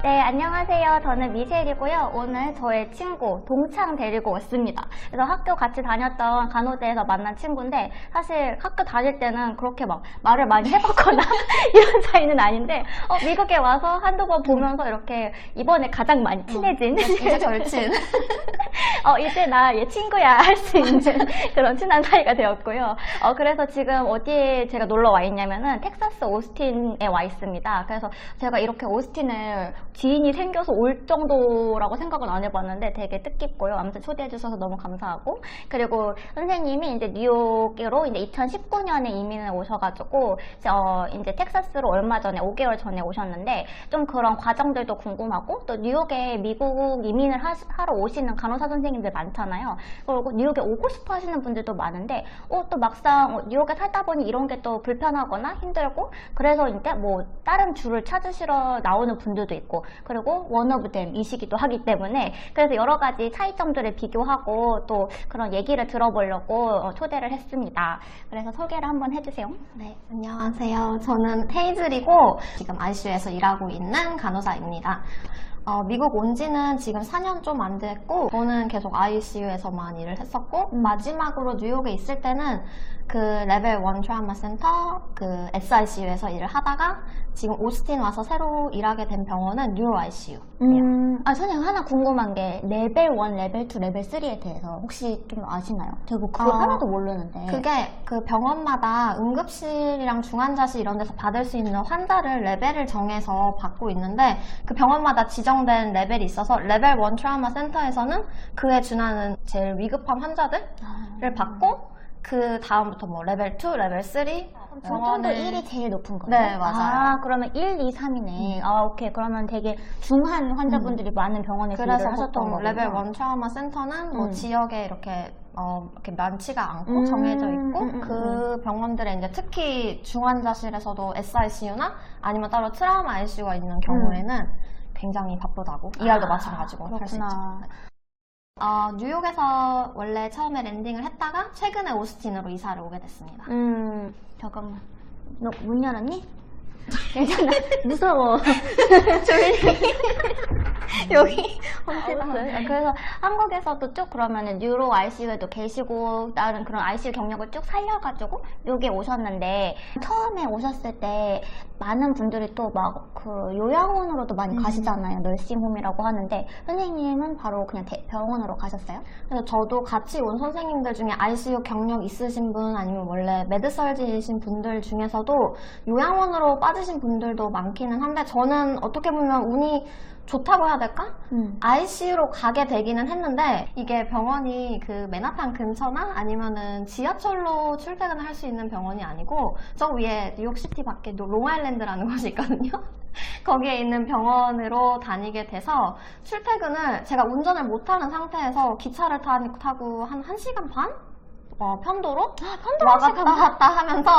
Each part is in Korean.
네, 안녕하세요. 저는 미셸이고요. 오늘 저의 친구 동창 데리고 왔습니다. 그래서 학교 같이 다녔던 간호대에서 만난 친구인데 사실 학교 다닐 때는 그렇게 막 말을 많이 해봤거나 이런 사이는 아닌데 미국에 와서 한두 번 보면서 이렇게 이번에 가장 많이 친해진 이제 절친. 이제 나 얘 친구야 할 수 있는 그런 친한 사이가 되었고요. 그래서 지금 어디에 제가 놀러 와 있냐면은 텍사스 오스틴에 와 있습니다. 그래서 제가 이렇게 오스틴을 지인이 생겨서 올 정도라고 생각은 안 해봤는데 되게 뜻깊고요. 아무튼 초대해 주셔서 너무 감사하고, 그리고 선생님이 이제 뉴욕으로 이제 2019년에 이민을 오셔가지고 이제 텍사스로 얼마 전에 5개월 전에 오셨는데 좀 그런 과정들도 궁금하고, 또 뉴욕에 미국 이민을 하러 오시는 간호사 선생님들 많잖아요. 그리고 뉴욕에 오고 싶어 하시는 분들도 많은데 또 막상 뉴욕에 살다 보니 이런 게 또 불편하거나 힘들고, 그래서 이제 뭐 다른 주를 찾으시러 나오는 분들도 있고, 그리고 원 오브 댐이시기도 하기 때문에 그래서 여러 가지 차이점들을 비교하고 또 그런 얘기를 들어보려고 초대를 했습니다. 그래서 소개를 한번 해주세요. 네, 안녕하세요. 저는 테이즐이고 지금 ICU에서 일하고 있는 간호사입니다. 미국 온 지는 지금 4년 좀 안 됐고, 저는 계속 ICU에서만 일을 했었고, 마지막으로 뉴욕에 있을 때는 그 레벨 1 트라우마 센터, 그 SICU에서 일을 하다가 지금 오스틴 와서 새로 일하게 된 병원은 뉴로 ICU. 선생님 하나 궁금한 게 레벨 1, 레벨 2, 레벨 3에 대해서 혹시 좀 아시나요? 제가 그걸 하나도 모르는데. 그게 그 병원마다 응급실이랑 중환자실 이런 데서 받을 수 있는 환자를 레벨을 정해서 받고 있는데, 그 병원마다 지정된 레벨이 있어서 레벨 1 트라우마 센터에서는 그에 준하는 제일 위급한 환자들을 받고, 그 다음부터 뭐 레벨 2, 레벨 3 병원도 1이 제일 높은 거예요? 네, 맞아요. 그러면 1, 2, 3이네. 오케이. 그러면 되게 중한 환자분들이 많은 병원에서 일을 그래서 하셨던 보통 거군요. 레벨 1 트라우마 센터는 뭐 지역에 이렇게 많지가 않고 정해져 있고, 그 병원들에 이제 특히 중환자실에서도 SICU나 아니면 따로 트라우마 ICU가 있는 경우에는 굉장히 바쁘다고, ER도 마찬가지고 할 수 있죠. 뉴욕에서 원래 처음에 랜딩을 했다가 최근에 오스틴으로 이사를 오게 됐습니다. 잠깐만. 너 문 열었니? 괜찮아. 무서워. 여기 험지났어요. 그래서 한국에서도 쭉 그러면은 뉴로 ICU에도 계시고 다른 그런 ICU 경력을 쭉 살려가지고 여기 오셨는데, 처음에 오셨을 때 많은 분들이 또 막 그 요양원으로도 많이 가시잖아요. 널싱홈이라고 하는데 선생님은 바로 그냥 병원으로 가셨어요? 그래서 저도 같이 온 선생님들 중에 ICU 경력 있으신 분, 아니면 원래 메드설지이신 분들 중에서도 요양원으로 빠지신 분들도 많기는 한데, 저는 어떻게 보면 운이 좋다고 해야 될까? ICU로 가게 되기는 했는데, 이게 병원이 그 맨하탄 근처나 아니면은 지하철로 출퇴근을 할 수 있는 병원이 아니고, 저 위에 뉴욕시티 밖에 롱아일랜드라는 곳이 있거든요. 거기에 있는 병원으로 다니게 돼서 출퇴근을 제가 운전을 못하는 상태에서 기차를 타고 한 1시간 반? 편도로? 왔다 갔다 하면서,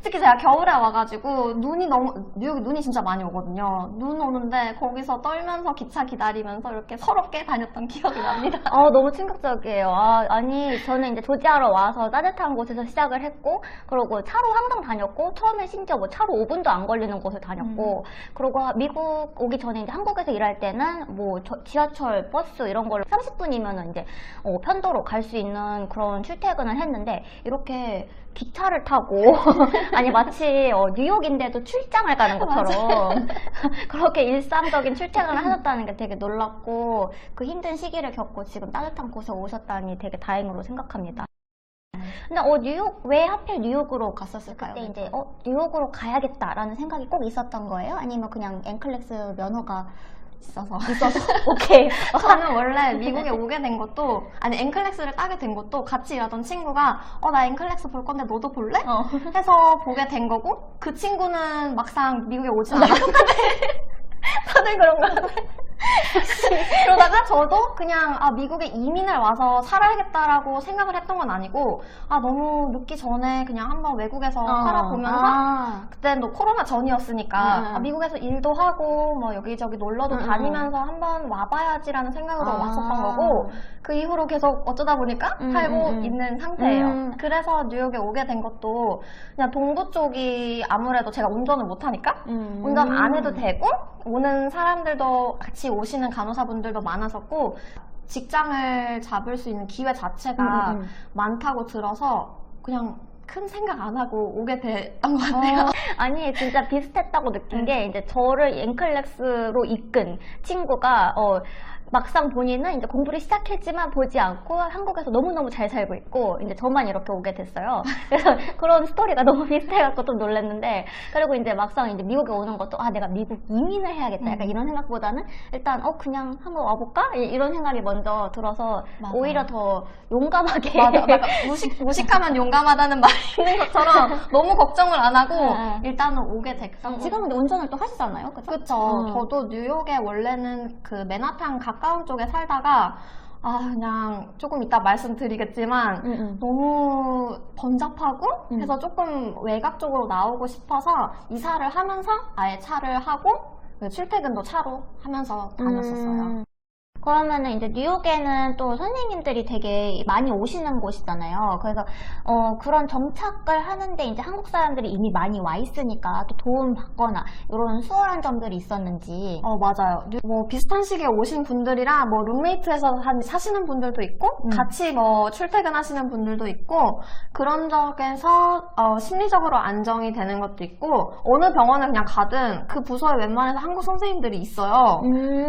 특히 제가 겨울에 와가지고 뉴욕이 눈이 진짜 많이 오거든요. 눈 오는데 거기서 떨면서 기차 기다리면서 이렇게 서럽게 다녔던 기억이 납니다. 너무 충격적이에요. 아니 저는 이제 조지아로 와서 따뜻한 곳에서 시작을 했고, 그리고 차로 항상 다녔고, 처음에 심지어 뭐 차로 5분도 안 걸리는 곳을 다녔고, 그리고 미국 오기 전에 이제 한국에서 일할 때는 뭐 지하철, 버스 이런 걸로 30분이면 이제 편도로 갈 수 있는 그런 출퇴근을 했는데, 이렇게 기차를 타고 아니 마치 뉴욕인데도 출장을 가는 것처럼 그렇게 일상적인 출퇴근을 하셨다는 게 되게 놀랍고, 그 힘든 시기를 겪고 지금 따뜻한 곳에 오셨다니 되게 다행으로 생각합니다. 근데 뉴욕, 왜 하필 뉴욕으로 갔었을까요? 그때 이제 뉴욕으로 가야겠다라는 생각이 꼭 있었던 거예요? 아니면 그냥 엔클렉스 면허가 있어서. 오케이. 저는 원래 미국에 오게 된 것도, 아니 엔클렉스를 따게 된 것도 같이 일하던 친구가 나 엔클렉스 볼 건데 너도 볼래? 해서 보게 된 거고, 그 친구는 막상 미국에 오진 않았는데 다들 그런 거 같아요. 그러다가 저도 그냥 미국에 이민을 와서 살아야겠다라고 생각을 했던 건 아니고 너무 늦기 전에 그냥 한번 외국에서 살아보면서 그때는 또 코로나 전이었으니까 미국에서 일도 하고 뭐 여기저기 놀러도 다니면서 한번 와봐야지라는 생각으로 왔었던 거고 그 이후로 계속 어쩌다 보니까 살고 있는 상태예요. 그래서 뉴욕에 오게 된 것도 그냥 동부 쪽이 아무래도 제가 운전을 못하니까 운전 안 해도 되고 오는 사람들도 같이 오시는 간호사분들도 많았었고 직장을 잡을 수 있는 기회 자체가 많다고 들어서 그냥 큰 생각 안 하고 오게 됐던 것 같아요. 아니 진짜 비슷했다고 느낀 게 이제 저를 앵클렉스로 이끈 친구가 막상 본인은 이제 공부를 시작했지만 보지 않고 한국에서 너무너무 잘 살고 있고 이제 저만 이렇게 오게 됐어요. 그래서 그런 스토리가 너무 비슷해갖고 좀 놀랐는데 그리고 이제 막상 이제 미국에 오는 것도 내가 미국 이민을 해야겠다 약간 이런 생각보다는 일단 그냥 한번 와볼까? 이런 생각이 먼저 들어서 맞아. 오히려 더 용감하게 맞아. 무식하면 용감하다는 말이 있는 것처럼 너무 걱정을 안 하고 일단은 오게 됐던 지금은 운전을 또 하시잖아요. 그쵸. 저도 뉴욕에 원래는 그 맨하탄 가까운 쪽에 살다가 그냥 조금 이따 말씀드리겠지만 너무 번잡하고 해서 조금 외곽 쪽으로 나오고 싶어서 이사를 하면서 아예 차를 하고 출퇴근도 차로 하면서 다녔었어요. 그러면은 이제 뉴욕에는 또 선생님들이 되게 많이 오시는 곳이잖아요. 그래서 그런 정착을 하는데 이제 한국 사람들이 이미 많이 와 있으니까 또 도움 받거나 이런 수월한 점들이 있었는지. 맞아요. 뭐 비슷한 시기에 오신 분들이랑 뭐 룸메이트에서 사시는 분들도 있고 같이 뭐 출퇴근하시는 분들도 있고 그런 적에서 심리적으로 안정이 되는 것도 있고 어느 병원을 그냥 가든 그 부서에 웬만해서 한국 선생님들이 있어요.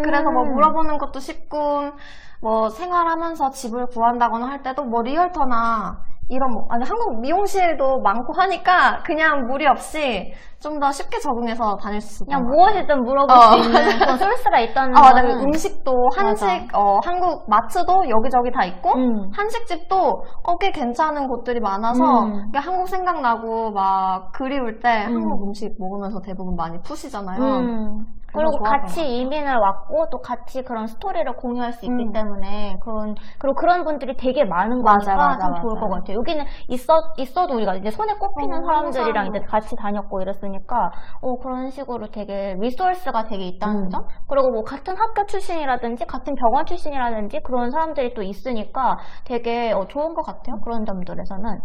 그래서 뭐 물어보는 것도 쉽고 뭐 생활하면서 집을 구한다거나 할 때도 뭐 리얼터나 이런 한국 미용실도 많고 하니까 그냥 무리 없이 좀 더 쉽게 적응해서 다닐 수 있어요. 그냥 무엇이든 물어볼 수 있는 그런 소스가 있다는 거는 음식도 한식, 한국 마트도 여기저기 다 있고 한식집도 꽤 괜찮은 곳들이 많아서 한국 생각나고 막 그리울 때 한국 음식 먹으면서 대부분 많이 푸시잖아요. 그리고 같이 이민을 왔고 또 같이 그런 스토리를 공유할 수 있기 때문에 그리고 그런 분들이 되게 많은 거니까 참 좋을 것 같아요. 여기는 있어도 우리가 이제 손에 꼽히는 사람들이랑 이제 같이 다녔고 이랬으니까 그런 식으로 되게 리소스가 되게 있다는 점. 그리고 뭐 같은 학교 출신이라든지 같은 병원 출신이라든지 그런 사람들이 또 있으니까 되게 좋은 것 같아요. 그런 점들에서는.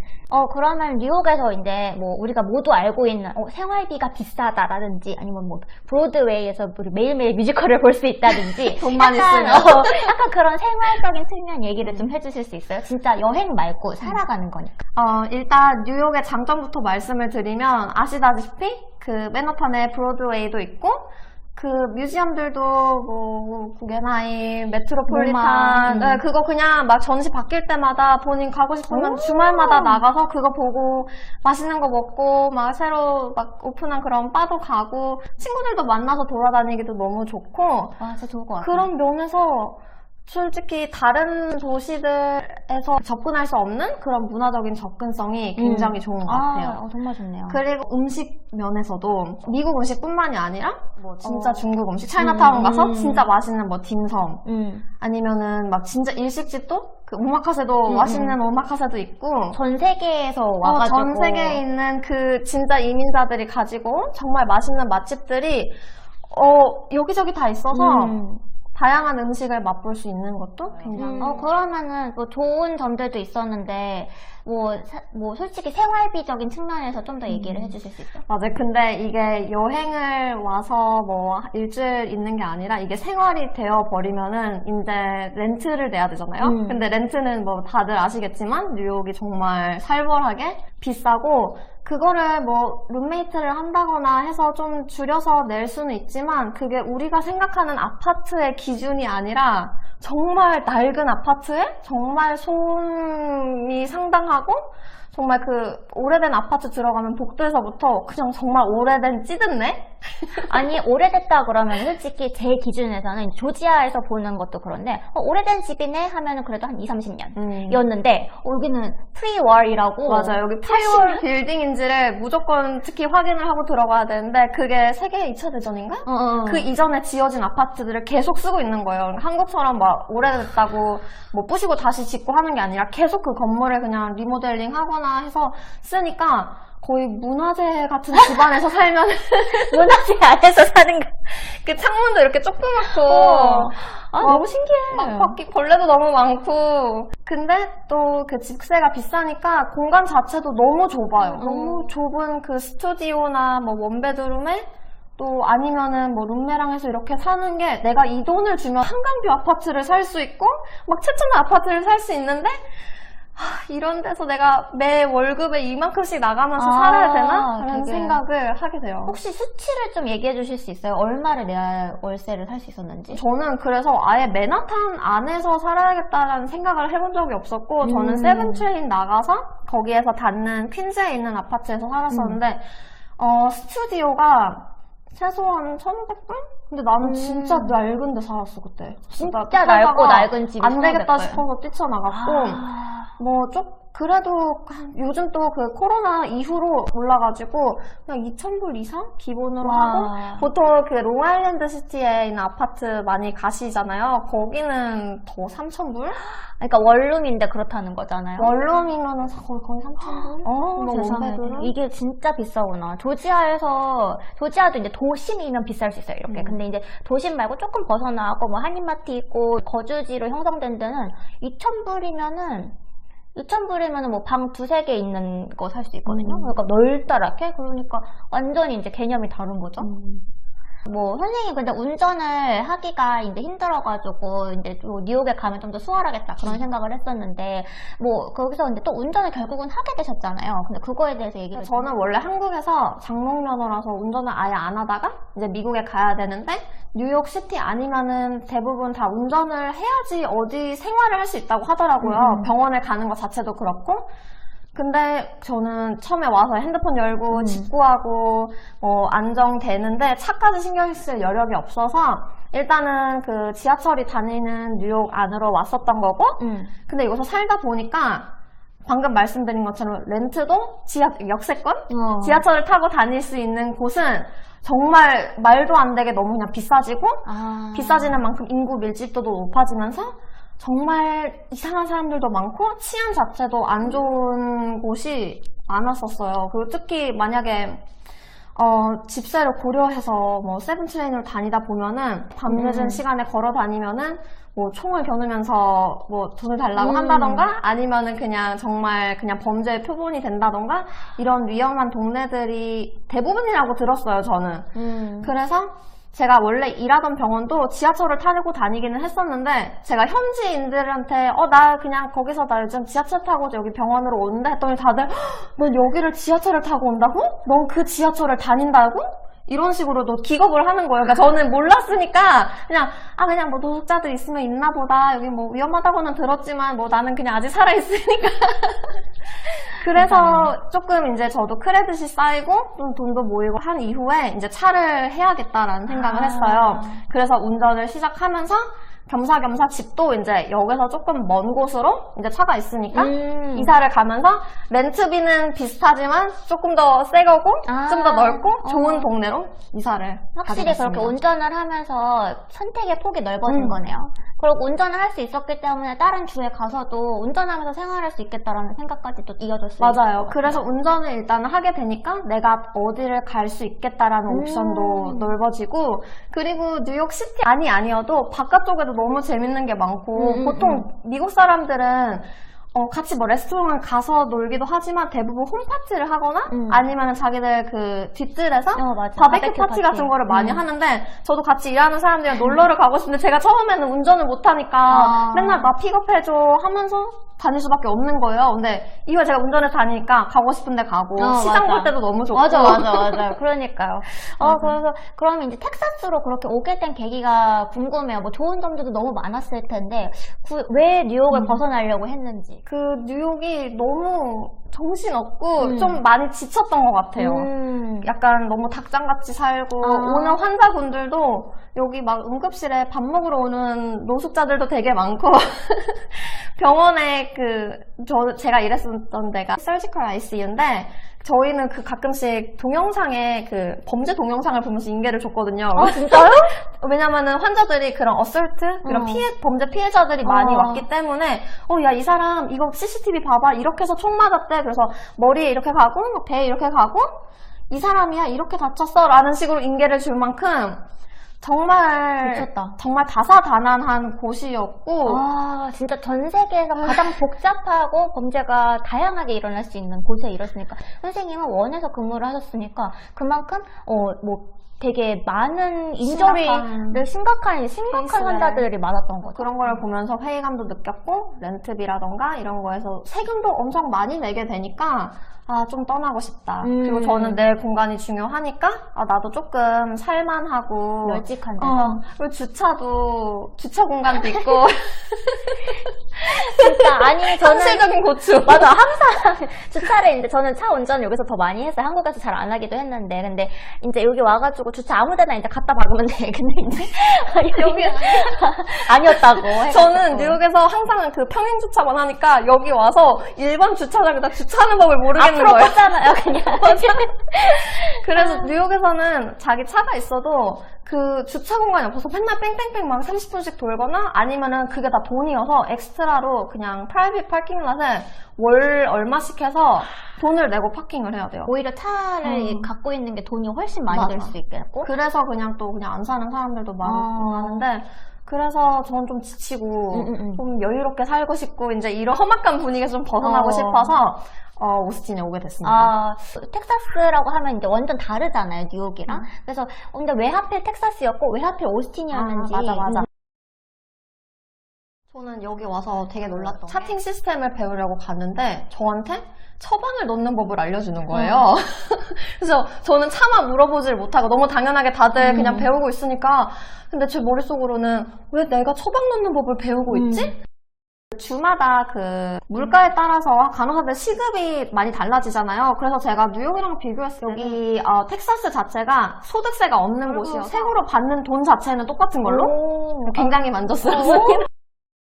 그러면 뉴욕에서 이제 뭐 우리가 모두 알고 있는 생활비가 비싸다라든지 아니면 뭐 브로드웨이에서 우리 매일매일 뮤지컬을 볼 수 있다든지 돈 많이 쓰면 약간 그런 생활적인 측면 얘기를 좀 해주실 수 있어요? 진짜 여행 말고 살아가는 거니까. 일단 뉴욕의 장점부터 말씀을 드리면 아시다시피 그 맨하탄에 브로드웨이도 있고 그 뮤지엄들도 뭐 구겐하임, 메트로폴리탄 그거 그냥 막 전시 바뀔 때마다 본인 가고 싶으면 주말마다 나가서 그거 보고 맛있는 거 먹고 막 새로 막 오픈한 그런 바도 가고 친구들도 만나서 돌아다니기도 너무 좋고 진짜 좋을 것 같아요. 그런 면에서 솔직히 다른 도시들에서 접근할 수 없는 그런 문화적인 접근성이 굉장히 좋은 것 같아요. 정말 좋네요. 그리고 음식 면에서도 미국 음식뿐만이 아니라 뭐 진짜 중국 음식, 차이나타운 가서 진짜 맛있는 뭐 딤섬 아니면은 막 진짜 일식집도 그 오마카세도 맛있는 오마카세도 있고 전 세계에서 와가지고 전 세계에 있는 그 진짜 이민자들이 가지고 정말 맛있는 맛집들이 여기저기 다 있어서 다양한 음식을 맛볼 수 있는 것도 굉장히 그러면은 뭐 좋은 점들도 있었는데 뭐 솔직히 생활비적인 측면에서 좀 더 얘기를 해주실 수 있어요? 맞아요. 근데 이게 여행을 와서 뭐 일주일 있는 게 아니라 이게 생활이 되어 버리면은 이제 렌트를 내야 되잖아요. 근데 렌트는 뭐 다들 아시겠지만 뉴욕이 정말 살벌하게 비싸고 그거를 뭐 룸메이트를 한다거나 해서 좀 줄여서 낼 수는 있지만 그게 우리가 생각하는 아파트의 기준이 아니라 정말 낡은 아파트에 정말 소음이 상당하고 정말 그 오래된 아파트 들어가면 복도에서부터 그냥 정말 오래된 찌든네? 아니 오래됐다 그러면 솔직히 제 기준에서는 조지아에서 보는 것도 그런데 오래된 집이네 하면은 그래도 한 20-30년 이었는데 여기는 프리월이라고 맞아요. 여기 프리월 빌딩인지를 무조건 특히 확인을 하고 들어가야 되는데 그게 세계 2차 대전인가? 그 이전에 지어진 아파트들을 계속 쓰고 있는 거예요. 그러니까 한국처럼 막 오래됐다고 뭐 부시고 다시 짓고 하는 게 아니라 계속 그 건물을 그냥 리모델링 하거나 해서 쓰니까 거의 문화재 같은 집안에서 살면 문화재 안에서 사는 거. 그 창문도 이렇게 조그맣고 너무 신기해. 막 바퀴 벌레도 너무 많고 근데 또 그 집세가 비싸니까 공간 자체도 너무 좁아요. 너무 좁은 그 스튜디오나 뭐 원베드룸에 또 아니면은 뭐 룸메랑 해서 이렇게 사는 게 내가 이 돈을 주면 한강뷰 아파트를 살 수 있고 막 최첨단 아파트를 살 수 있는데 이런 데서 내가 매 월급에 이만큼씩 나가면서 살아야 되나? 라는 생각을 하게 돼요. 혹시 수치를 좀 얘기해 주실 수 있어요? 얼마를 내야 월세를 살 수 있었는지? 저는 그래서 아예 맨하탄 안에서 살아야겠다라는 생각을 해본 적이 없었고 저는 세븐트레인 나가서 거기에서 닿는 퀸즈에 있는 아파트에서 살았었는데 스튜디오가 최소한 1,500불? 근데 나는 진짜 낡은 데 살았어 그때. 진짜 낡고 낡은 집이 안 되겠다 1,500불. 싶어서 뛰쳐나갔고 뭐 그래도 요즘 또 그 코로나 이후로 올라가지고 그냥 2,000불 이상 기본으로 하고 보통 그 롱아일랜드 시티에 있는 아파트 많이 가시잖아요. 거기는 더 3,000불? 그러니까 원룸인데 그렇다는 거잖아요. 원룸이면은 거의 3,000불? 세상에. 이게 진짜 비싸구나. 조지아도 이제 도심이면 비쌀 수 있어요, 이렇게. 근데 이제 도심 말고 조금 벗어나고 뭐 한인마트 있고 거주지로 형성된 데는 2,000불이면은 뭐 방 2-3개 있는 거 살 수 있거든요. 그러니까 넓다랗게. 그러니까 완전히 이제 개념이 다른 거죠. 뭐 선생님 근데 운전을 하기가 이제 힘들어가지고 이제 또 뉴욕에 가면 좀 더 수월하겠다 그런 생각을 했었는데 뭐 거기서 근데 또 운전을 결국은 하게 되셨잖아요. 근데 그거에 대해서 얘기를 저는 원래 한국에서 장롱면허라서 운전을 아예 안 하다가 이제 미국에 가야 되는데 뉴욕 시티 아니면은 대부분 다 운전을 해야지 어디 생활을 할 수 있다고 하더라고요. 병원을 가는 것 자체도 그렇고. 근데 저는 처음에 와서 핸드폰 열고 직구하고 안정되는데 차까지 신경 쓸 여력이 없어서 일단은 그 지하철이 다니는 뉴욕 안으로 왔었던 거고 근데 여기서 살다 보니까 방금 말씀드린 것처럼 렌트도 역세권? 지하철을 타고 다닐 수 있는 곳은 정말 말도 안 되게 너무 그냥 비싸지고 비싸지는 만큼 인구 밀집도도 높아지면서 정말 이상한 사람들도 많고 치안 자체도 안 좋은 곳이 많았었어요. 그리고 특히 만약에 집세를 고려해서 뭐 세븐트레인으로 다니다 보면은 밤늦은 시간에 걸어 다니면은 뭐 총을 겨누면서 뭐 돈을 달라고 한다던가 아니면은 그냥 정말 그냥 범죄의 표본이 된다던가 이런 위험한 동네들이 대부분이라고 들었어요, 저는. 그래서 제가 원래 일하던 병원도 지하철을 타고 다니기는 했었는데 제가 현지인들한테 나 그냥 거기서 나 요즘 지하철 타고 여기 병원으로 오는데 했더니 다들 넌 여기를 지하철을 타고 온다고? 넌 그 지하철을 다닌다고? 이런 식으로도 기겁을 하는 거예요. 그러니까 저는 몰랐으니까 그냥 뭐 노숙자들 있으면 있나 보다. 여기 뭐 위험하다고는 들었지만 뭐 나는 그냥 아직 살아있으니까. 그래서 조금 이제 저도 크레딧이 쌓이고 좀 돈도 모이고 한 이후에 이제 차를 해야겠다라는 생각을 했어요. 그래서 운전을 시작하면서 겸사겸사 집도 이제 여기서 조금 먼 곳으로 이제 차가 있으니까 이사를 가면서 렌트비는 비슷하지만 조금 더 새 거고 좀 더 넓고 좋은 동네로 이사를 확실히 가게 됐습니다. 그렇게 운전을 하면서 선택의 폭이 넓어진 거네요. 그리고 운전을 할 수 있었기 때문에 다른 주에 가서도 운전하면서 생활할 수 있겠다라는 생각까지 또 이어졌어요. 맞아요. 그래서 운전을 일단 하게 되니까 내가 어디를 갈 수 있겠다라는 옵션도 넓어지고 그리고 뉴욕 시티 아니어도 바깥쪽에도 너무 재밌는 게 많고 보통 미국 사람들은 같이 뭐 레스토랑을 가서 놀기도 하지만 대부분 홈파티를 하거나 아니면 자기들 그 뒷뜰에서 바베큐 파티 같은 거를 많이 하는데 저도 같이 일하는 사람들이랑 놀러를 가고 싶은데 제가 처음에는 운전을 못하니까 맨날 나 픽업해줘 하면서 다닐 수밖에 없는 거예요. 근데 이후에 제가 운전해서 다니니까 가고 싶은 데 가고 시장 볼 때도 너무 좋고 맞아요. 그러니까요. 그래서 그러면 이제 텍사스로 그렇게 오게 된 계기가 궁금해요. 뭐 좋은 점들도 너무 많았을 텐데 왜 뉴욕을 벗어나려고 했는지. 그 뉴욕이 너무 정신없고 좀 많이 지쳤던 것 같아요. 약간 너무 닭장같이 살고 오는 환자분들도 여기 막 응급실에 밥 먹으러 오는 노숙자들도 되게 많고 병원에 제가 일했었던 데가 서지컬 ICU인데 저희는 가끔씩 동영상에 범죄 동영상을 보면서 인계를 줬거든요. 아, 진짜요? 왜냐면은 환자들이 그런 어설트, 그런 범죄 피해자들이 많이 왔기 때문에, 야, 이 사람 이거 CCTV 봐봐. 이렇게 해서 총 맞았대. 그래서 머리에 이렇게 가고, 배에 이렇게 가고, 이 사람이야, 이렇게 다쳤어. 라는 식으로 인계를 줄 만큼, 미쳤다. 정말 다사다난한 곳이었고, 아, 진짜 전 세계에서 가장 복잡하고 범죄가 다양하게 일어날 수 있는 곳에 이렇으니까 선생님은 원에서 근무를 하셨으니까 그만큼 되게 많은 인저리를 심각한 케이스를. 환자들이 많았던 거죠. 그런 걸 보면서 회의감도 느꼈고, 렌트비라던가 이런 거에서 세금도 엄청 많이 내게 되니까, 좀 떠나고 싶다. 그리고 저는 내 공간이 중요하니까, 나도 조금 살만하고. 널찍한 데서. 그리고 주차 공간도 있고. 진짜, 아니, 저는. 현실적인 고충. 맞아, 항상 주차를 이제 저는 차 운전을 여기서 더 많이 했어요. 한국에서 잘 안 하기도 했는데. 근데 이제 여기 와가지고 주차 아무 데나 이제 갖다 박으면 돼. 근데 이제. 여기 아니었다고. 해가지고. 저는 뉴욕에서 항상 평행 주차만 하니까 여기 와서 일반 주차장에다 주차하는 법을 모르겠는 앞으로 거예요. 꽂잖아요, 그냥. 그래서 뉴욕에서는 자기 차가 있어도 주차 공간이 없어서 맨날 뺑뺑뺑 막 30분씩 돌거나 아니면은 그게 다 돈이어서 엑스트라로 그냥 프라이빗 파킹plat에 월 얼마씩 해서 돈을 내고 파킹을 해야 돼요. 오히려 차를 갖고 있는 게 돈이 훨씬 많이 들 수 있겠고. 그래서 그냥 안 사는 사람들도 많고 하는데 그래서 저는 좀 지치고 좀 여유롭게 살고 싶고 이제 이런 험악한 분위기에서 좀 벗어나고 싶어서 오스틴에 오게 됐습니다. 텍사스라고 하면 이제 완전 다르잖아요, 뉴욕이랑. 그래서 근데 왜 하필 텍사스였고 왜 하필 오스틴이었는지. 맞아. 저는 여기 와서 되게 놀랐던 차팅 시스템을 배우려고 갔는데 저한테 처방을 놓는 법을 알려주는 거예요. 그래서 저는 차마 물어보질 못하고 너무 당연하게 다들 그냥 배우고 있으니까 근데 제 머릿속으로는 왜 내가 처방 놓는 법을 배우고 있지? 주마다 물가에 따라서 간호사들 시급이 많이 달라지잖아요. 그래서 제가 뉴욕이랑 비교했을 때 여기 텍사스 자체가 소득세가 없는 곳이어서 세후로 받는 돈 자체는 똑같은 걸로 굉장히 만족스러웠어요.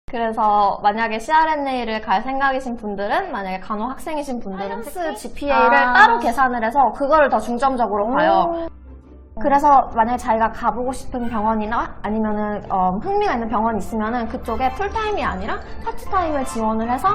그래서 만약에 CRNA를 갈 생각이신 분들은 만약에 간호 학생이신 분들은 텍사스 GPA를 따로 계산을 해서 그거를 더 중점적으로 봐요. 그래서 만약에 자기가 가보고 싶은 병원이나 아니면은 흥미가 있는 병원이 있으면은 그쪽에 풀타임이 아니라 파트타임을 지원을 해서